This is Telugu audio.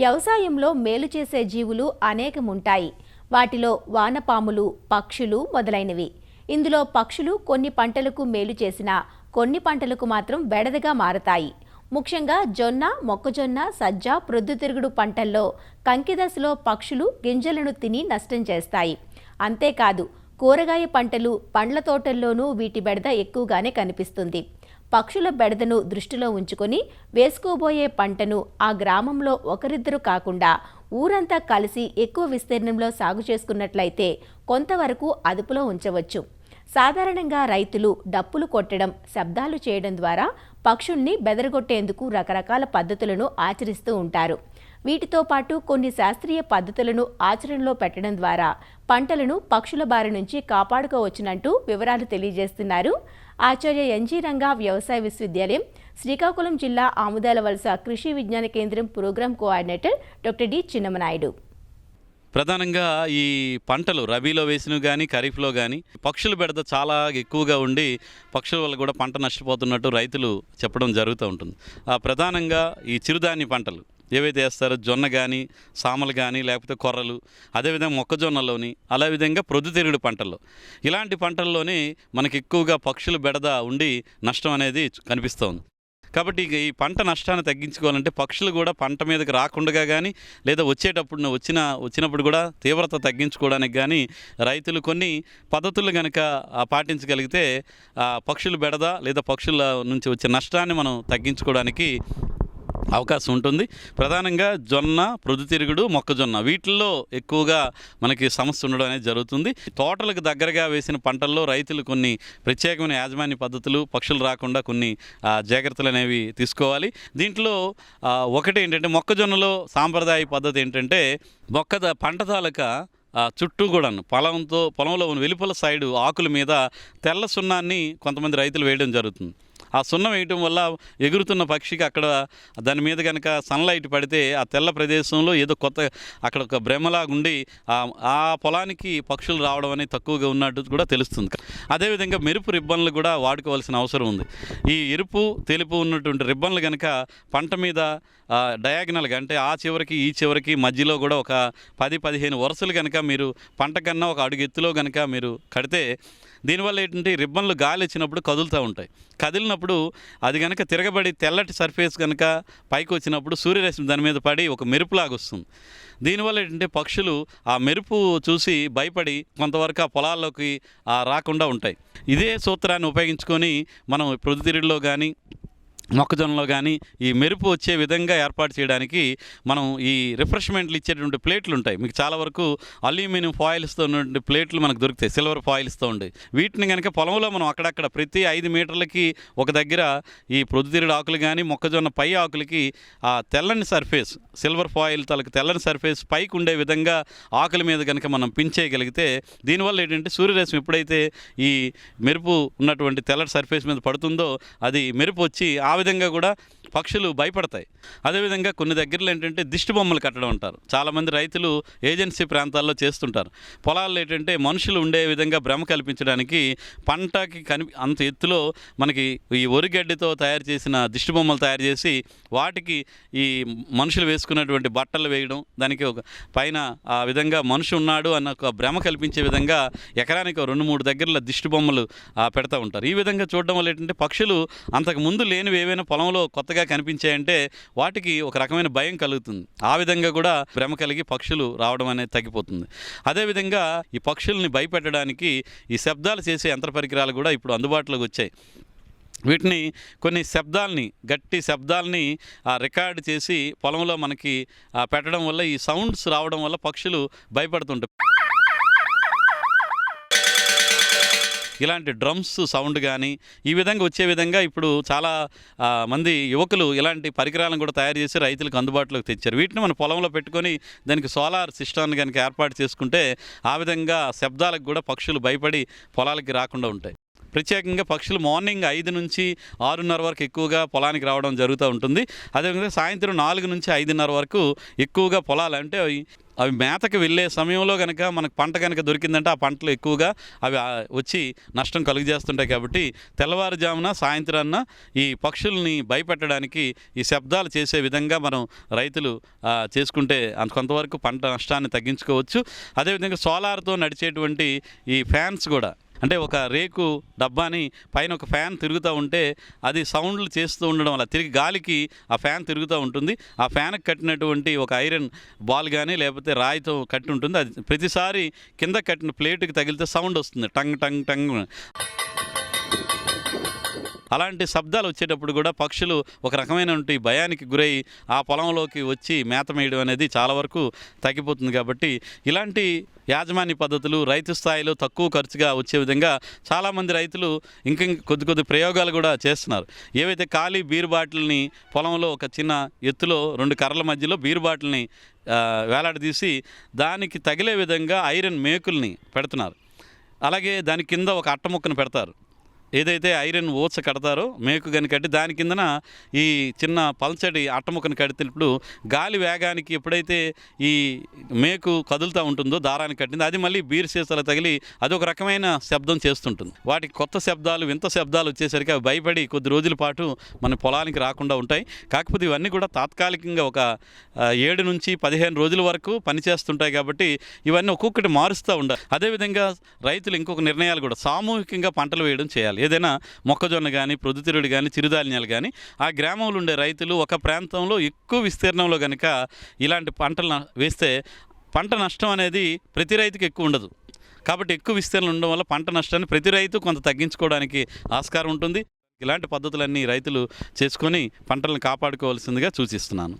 వ్యవసాయంలో మేలు చేసే జీవులు అనేకముంటాయి. వాటిలో వానపాములు, పక్షులు మొదలైనవి. ఇందులో పక్షులు కొన్ని పంటలకు మేలు చేసినా కొన్ని పంటలకు మాత్రం బెడదగా మారతాయి. ముఖ్యంగా జొన్న, మొక్కజొన్న, సజ్జ, ప్రొద్దుతిరుగుడు పంటల్లో కంకిదశలో పక్షులు గింజలను తిని నష్టం చేస్తాయి. అంతేకాదు కూరగాయ పంటలు, పండ్ల తోటల్లోనూ వీటి బెడద ఎక్కువగానే కనిపిస్తుంది. పక్షుల బెడదను దృష్టిలో ఉంచుకొని వేసుకోబోయే పంటను ఆ గ్రామంలో ఒకరిద్దరు కాకుండా ఊరంతా కలిసి ఎక్కువ విస్తీర్ణంలో సాగు చేసుకున్నట్లయితే కొంతవరకు అదుపులో ఉంచవచ్చు. సాధారణంగా రైతులు డప్పులు కొట్టడం, శబ్దాలు చేయడం ద్వారా పక్షుల్ని బెదరగొట్టేందుకు రకరకాల పద్ధతులను ఆచరిస్తూ ఉంటారు. వీటితో పాటు కొన్ని శాస్త్రీయ పద్ధతులను ఆచరణలో పెట్టడం ద్వారా పంటలను పక్షుల బారి నుంచి కాపాడుకోవచ్చునంటూ వివరాలు తెలియజేస్తున్నారు ఆచార్య ఎన్జీ రంగా వ్యవసాయ విశ్వవిద్యాలయం, శ్రీకాకుళం జిల్లా ఆముదాల వలస కృషి విజ్ఞాన కేంద్రం program coordinator doctor D Chinnamanaidu. ప్రధానంగా ఈ పంటలు రబీలో వేసినవి కానీ ఖరీఫ్లో కానీ పక్షుల బెడద చాలా ఎక్కువగా ఉండి పక్షుల వల్ల కూడా పంట నష్టపోతున్నట్టు రైతులు చెప్పడం జరుగుతూ ఉంటుంది. ప్రధానంగా ఈ చిరుధాన్య పంటలు ఏవైతే వేస్తారో జొన్న కానీ, సామలు కానీ, లేకపోతే కొర్రలు, అదేవిధంగా మొక్కజొన్నలోని, అదేవిధంగా ప్రొద్దుతిరుగుడు పంటల్లో ఇలాంటి పంటల్లోనే మనకి ఎక్కువగా పక్షుల బెడద ఉండి నష్టం అనేది కనిపిస్తోంది. కాబట్టి ఈ పంట నష్టాన్ని తగ్గించుకోవాలంటే పక్షులు కూడా పంట మీదకి రాకుండా కానీ లేదా వచ్చినప్పుడు కూడా తీవ్రత తగ్గించుకోవడానికి కానీ రైతులు కొన్ని పద్ధతులు కనుక పాటించగలిగితే పక్షుల బెడద లేదా పక్షుల నుంచి వచ్చే నష్టాన్ని మనం తగ్గించుకోవడానికి అవకాశం ఉంటుంది. ప్రధానంగా జొన్న, ప్రొద్దుతిరుగుడు, మొక్కజొన్న వీటిల్లో ఎక్కువగా మనకి సమస్య ఉండడం అనేది జరుగుతుంది. తోటలకు దగ్గరగా వేసిన పంటల్లో రైతులు కొన్ని ప్రత్యేకమైన యాజమాన్య పద్ధతులు, పక్షులు రాకుండా కొన్ని జాగ్రత్తలు అనేవి తీసుకోవాలి. దీంట్లో ఒకటి ఏంటంటే మొక్కజొన్నలో సాంప్రదాయ పద్ధతి ఏంటంటే పంట తాలూకా చుట్టూ కూడా పొలంలో ఉన్న వెలుపల సైడు ఆకుల మీద తెల్ల సున్నాన్ని కొంతమంది రైతులు వేయడం జరుగుతుంది. ఆ సున్నం వేయటం వల్ల ఎగురుతున్న పక్షికి అక్కడ దాని మీద కనుక సన్లైట్ పడితే ఆ తెల్ల ప్రదేశంలో ఏదో కొత్త అక్కడ ఒక భ్రమలాగుండి ఆ పొలానికి పక్షులు రావడం అనేది తక్కువగా ఉన్నట్టు కూడా తెలుస్తుంది. అదేవిధంగా మెరుపు రిబ్బన్లు కూడా వాడుకోవాల్సిన అవసరం ఉంది. ఈ ఎరుపు, తెలుపు ఉన్నటువంటి రిబ్బన్లు కనుక పంట మీద డయాగ్నల్గా అంటే ఆ చివరికి ఈ చివరికి మధ్యలో కూడా ఒక 10-15 వరుసలు కనుక మీరు పంట కన్నా ఒక అడుగు ఎత్తులో కనుక మీరు కడితే దీనివల్ల ఏంటంటే రిబ్బన్లు గాలి వచ్చినప్పుడు కదులుతూ ఉంటాయి. కదిలినప్పుడు అది కనుక తిరగబడి తెల్లటి సర్ఫేస్ కనుక పైకి వచ్చినప్పుడు సూర్యరశ్మి దాని మీద పడి ఒక మెరుపులాగా వస్తుంది. దీనివల్ల ఏంటంటే పక్షులు ఆ మెరుపు చూసి భయపడి కొంతవరకు ఆ పొలాల్లోకి రాకుండా ఉంటాయి. ఇదే సూత్రాన్ని ఉపయోగించుకొని మనం ప్రొద్దుతిరుగుడులో కానీ మొక్కజొన్నలో కానీ ఈ మెరుపు వచ్చే విధంగా ఏర్పాటు చేయడానికి మనం ఈ రిఫ్రెష్మెంట్లు ఇచ్చేటువంటి ప్లేట్లు ఉంటాయి. మీకు చాలా వరకు అల్యూమినియం ఫాయిల్స్తో ఉన్నటువంటి ప్లేట్లు మనకు దొరుకుతాయి, సిల్వర్ ఫాయిల్స్తో ఉంటాయి. వీటిని కనుక పొలంలో మనం అక్కడక్కడ ప్రతి 5 మీటర్లకి ఒక దగ్గర ఈ ప్రొద్దుతిరుగుడు ఆకులు కానీ మొక్కజొన్న పై ఆకులకి ఆ తెల్లని సర్ఫేస్, సిల్వర్ ఫాయిల్ తలకు తెల్లని సర్ఫేస్ పైకి ఉండే విధంగా ఆకుల మీద కనుక మనం పించేయగలిగితే దీనివల్ల ఏంటంటే సూర్యరశ్మి ఎప్పుడైతే ఈ మెరుపు ఉన్నటువంటి తెల్లటి సర్ఫేస్ మీద పడుతుందో అది మెరుపు వచ్చి ఆ విధంగా కూడా పక్షులు భయపడతాయి. అదేవిధంగా కొన్ని దగ్గరలో ఏంటంటే దిష్టి బొమ్మలు కట్టడం అంటారు. చాలామంది రైతులు ఏజెన్సీ ప్రాంతాల్లో చేస్తుంటారు. పొలాల్లో ఏంటంటే మనుషులు ఉండే విధంగా భ్రమ కల్పించడానికి పంటకి అంత ఎత్తులో మనకి ఈ వరిగడ్డితో తయారు చేసిన దిష్టి బొమ్మలు తయారు చేసి వాటికి ఈ మనుషులు వేసుకున్నటువంటి బట్టలు వేయడం, దానికి ఒక పైన ఆ విధంగా మనిషి ఉన్నాడు అన్న ఒక భ్రమ కల్పించే విధంగా ఎకరానికి 2-3 దగ్గరలో దిష్టి బొమ్మలు పెడతా ఉంటారు. ఈ విధంగా చూడడం వల్ల ఏంటంటే పక్షులు అంతకు ముందు లేనివి ఏవైనా పొలంలో కొత్తగా కనిపించాయంటే వాటికి ఒక రకమైన భయం కలుగుతుంది. ఆ విధంగా కూడా భ్రమ కలిగి పక్షులు రావడం అనేది తగ్గిపోతుంది. అదేవిధంగా ఈ పక్షుల్ని భయపెట్టడానికి ఈ శబ్దాలు చేసే యంత్ర పరికరాలు కూడా ఇప్పుడు అందుబాటులోకి వచ్చాయి. వీటిని కొన్ని గట్టి శబ్దాలని రికార్డు చేసి పొలంలో మనకి పెట్టడం వల్ల ఈ సౌండ్స్ రావడం వల్ల పక్షులు భయపడుతుంటాయి. ఇలాంటి డ్రమ్స్ సౌండ్ కానీ ఈ విధంగా వచ్చే విధంగా ఇప్పుడు చాలా మంది యువకులు ఇలాంటి పరికరాలను కూడా తయారు చేసి రైతులకు అందుబాటులోకి తెచ్చారు. వీటిని మన పొలంలో పెట్టుకొని దానికి సోలార్ సిస్టమ్ని కనుక ఏర్పాటు చేసుకుంటే ఆ విధంగా శబ్దాలకు కూడా పక్షులు భయపడి పొలాలకి రాకుండా ఉంటాయి. ప్రత్యేకంగా పక్షులు మార్నింగ్ 5 నుంచి 6:30 వరకు ఎక్కువగా పొలానికి రావడం జరుగుతూ ఉంటుంది. అదేవిధంగా సాయంత్రం 4 నుంచి 5:30 వరకు ఎక్కువగా పొలాలు అంటే అవి మేతకు వెళ్ళే సమయంలో కనుక మనకు పంట కనుక దొరికిందంటే ఆ పంటలు ఎక్కువగా అవి వచ్చి నష్టం కలుగజేస్తుంటాయి. కాబట్టి తెల్లవారుజామున సాయంత్రాన్న ఈ పక్షుల్ని భయపెట్టడానికి ఈ శబ్దాలు చేసే విధంగా మనం రైతులు చేసుకుంటే కొంతవరకు పంట నష్టాన్ని తగ్గించుకోవచ్చు. అదేవిధంగా సోలార్తో నడిచేటువంటి ఈ ఫ్యాన్స్ కూడా, అంటే ఒక రేకు డబ్బాని పైన ఒక ఫ్యాన్ తిరుగుతూ ఉంటే అది సౌండ్లు చేస్తూ ఉండడం వల్ల తిరిగి గాలికి ఆ ఫ్యాన్ తిరుగుతూ ఉంటుంది. ఆ ఫ్యాన్కి కట్టినటువంటి ఒక ఐరన్ బాల్ కానీ లేకపోతే రాయితో కట్టి ఉంటుంది. అది ప్రతిసారి కింద కట్టిన ప్లేటుకి తగిలితే సౌండ్ వస్తుంది, టంగ్ టంగ్ టంగ్. అలాంటి శబ్దాలు వచ్చేటప్పుడు కూడా పక్షులు ఒక రకమైనటువంటి భయానికి గురై ఆ పొలంలోకి వచ్చి మేత మేయడం అనేది చాలా వరకు తగ్గిపోతుంది. కాబట్టి ఇలాంటి యాజమాన్య పద్ధతులు రైతు స్థాయిలో తక్కువ ఖర్చుగా వచ్చే విధంగా చాలామంది రైతులు కొద్ది ప్రయోగాలు కూడా చేస్తున్నారు. ఏవైతే ఖాళీ బీర్ బాటిల్ని పొలంలో ఒక చిన్న ఎత్తులో 2 కర్రల మధ్యలో బీర్ బాటిల్ని వేలాడదీసి దానికి తగిలే విధంగా ఐరన్ మేకుల్ని పెడుతున్నారు. అలాగే దాని కింద ఒక అట్ట ముక్కను పెడతారు. ఏదైతే ఐరన్ ఊచ కడతారో మేకు కానీ కట్టి దాని కిందన ఈ చిన్న పల్చడి అట్టముక్కను కడితేప్పుడు గాలి వేగానికి ఎప్పుడైతే ఈ మేకు కదులుతూ ఉంటుందో దారానికి కట్టింది అది మళ్ళీ బీర్ సీసాలు తగిలి అది ఒక రకమైన శబ్దం చేస్తుంటుంది. వాటికి కొత్త శబ్దాలు వింత శబ్దాలు వచ్చేసరికి అవి భయపడి కొద్ది రోజుల పాటు మన పొలానికి రాకుండా ఉంటాయి. కాకపోతే ఇవన్నీ కూడా తాత్కాలికంగా ఒక 7 నుంచి 15 రోజుల వరకు పనిచేస్తుంటాయి. కాబట్టి ఇవన్నీ ఒక్కొక్కటి మారుస్తూ ఉండాలి. అదేవిధంగా రైతులు ఇంకొక నిర్ణయాలు కూడా సామూహికంగా పంటలు వేయడం చేయాలి. ఏదైనా మొక్కజొన్న కానీ ప్రొద్దుతిరుగుడు కానీ చిరుధాన్యాలు కానీ ఆ గ్రామంలో ఉండే రైతులు ఒక ప్రాంతంలో ఎక్కువ విస్తీర్ణంలో కనుక ఇలాంటి పంటలు వేస్తే పంట నష్టం అనేది ప్రతి రైతుకి ఎక్కువ ఉండదు. కాబట్టి ఎక్కువ విస్తీర్ణం ఉండడం వల్ల పంట నష్టాన్ని ప్రతి రైతు కొంత తగ్గించుకోవడానికి ఆస్కారం ఉంటుంది. ఇలాంటి పద్ధతులన్నీ రైతులు చేసుకొని పంటలను కాపాడుకోవాల్సిందిగా సూచిస్తున్నాను.